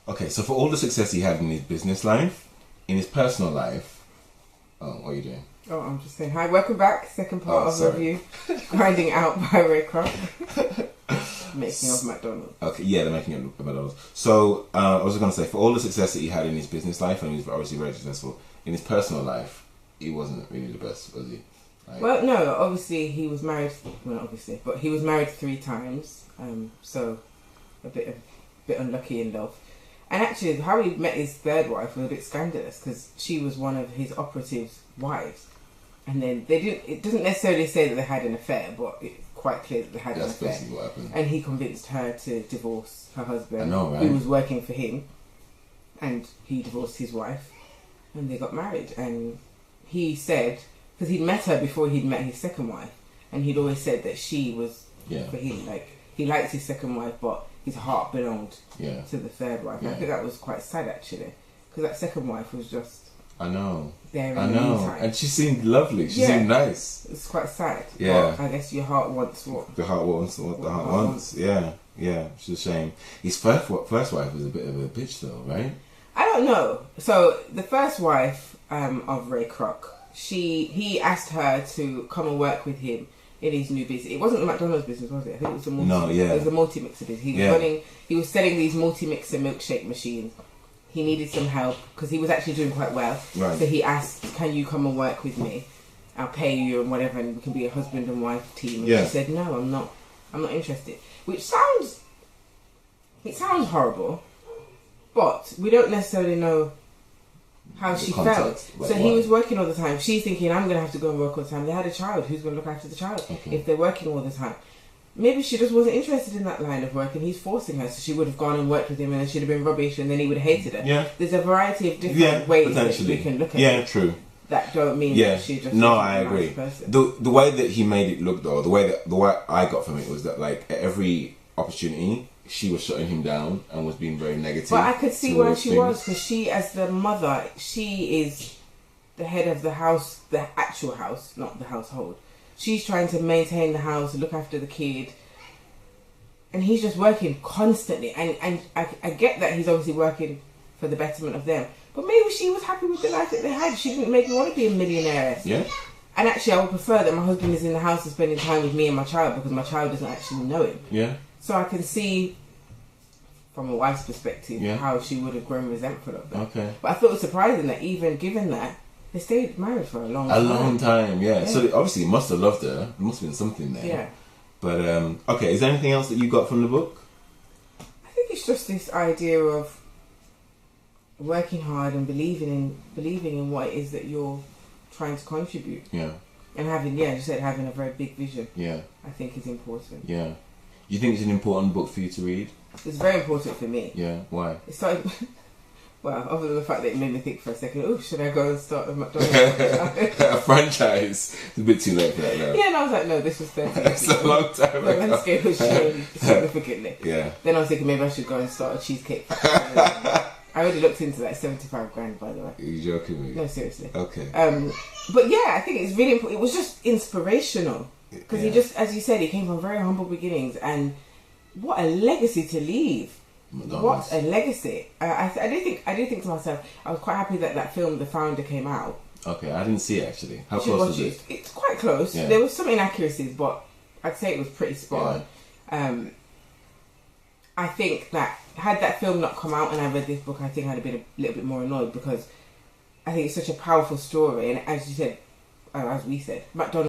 Okay, so for all the success he had in his business life, in his personal life, what are you doing? Oh, I'm just saying hi. Welcome back. Second part of sorry. review. Grinding Out by Ray Kroc. Making of McDonald's. Okay, yeah, the making of McDonald's. So I was going to say, for all the success that he had in his business life, and he was obviously very successful, in his personal life, he wasn't really the best, was he? Like, well, no, obviously he was married. Well, not obviously, but he was married 3 times. So a bit unlucky in love. And actually, how he met his third wife was a bit scandalous because she was one of his operative's wives. And then they didn't. It doesn't necessarily say that they had an affair, but it's quite clear that they had an affair. That's basically what happened. And he convinced her to divorce her husband, I know, right? who was working for him, and he divorced his wife, and they got married. And he said, because he'd met her before he'd met his second wife, and he'd always said that she was for him. Like, he liked his second wife, but his heart belonged to the third wife. And I think that was quite sad, actually, because that second wife was just. I know. There in the meantime. And she seemed lovely. She seemed nice. It's quite sad. Yeah. But I guess your heart wants what the heart wants. What the heart wants. Yeah. It's a shame. His first wife was a bit of a bitch, though, right? I don't know. So the first wife of Ray Kroc, he asked her to come and work with him in his new business. It wasn't the McDonald's business, was it? I think it was it was a multi-mixer business. He was selling these multi-mixer milkshake machines. He needed some help because he was actually doing quite well. Right. So he asked, "Can you come and work with me? I'll pay you and whatever, and we can be a husband and wife team." And she said, "No, I'm not interested." Which sounds horrible, but we don't necessarily know how she felt. Like so he was working all the time. She's thinking, "I'm going to have to go and work all the time." They had a child. Who's going to look after the child if they're working all the time? Maybe she just wasn't interested in that line of work and he's forcing her, so she would have gone and worked with him and then she'd have been rubbish and then he would have hated her. Yeah. There's a variety of different ways that we can look at it. Yeah, true. That don't mean that she just I agree. The way that he made it look, though, the way I got from it was that, like, at every opportunity she was shutting him down and was being very negative. But I could see where she was, because she, as the mother, she is the head of the house, the actual house, not the household. She's trying to maintain the house, look after the kid, and he's just working constantly. And I get that he's obviously working for the betterment of them, but maybe she was happy with the life that they had. She didn't maybe want to be a millionaire. Yeah. And actually, I would prefer that my husband is in the house and spending time with me and my child, because my child doesn't actually know him. Yeah. So I can see, from a wife's perspective, how she would have grown resentful of that. Okay. But I thought it was surprising that even given that, they stayed married for a long time. A long time, yeah. So obviously he must have loved her. There must have been something there. Yeah. But, okay, is there anything else that you got from the book? I think it's just this idea of working hard and believing in what it is that you're trying to contribute. Yeah. And having, as you said, having a very big vision. Yeah. I think is important. Yeah. You think it's an important book for you to read? It's very important for me. Yeah. Why? It started... Well, other than the fact that it made me think for a second, oh, should I go and start a McDonald's? A franchise? It's a bit too late for that now. Yeah, and I was like, no, this was 30 years That's a long time ago. The landscape has changed significantly. Yeah. Then I was thinking maybe I should go and start a cheesecake factory. I already looked into that, 75 grand, by the way. Are you joking with me? No, seriously. Okay. But yeah, I think it's really important. It was just inspirational. Because he just, as you said, he came from very humble beginnings, and what a legacy to leave. What a legacy! I do think to myself, I was quite happy that that film, The Founder, came out. Okay, I didn't see it actually. How close was it? It's quite close. Yeah. There was some inaccuracies, but I'd say it was pretty spot on. I think that had that film not come out and I read this book, I think I'd have been a little bit more annoyed, because I think it's such a powerful story, and as you said, as we said, McDonald's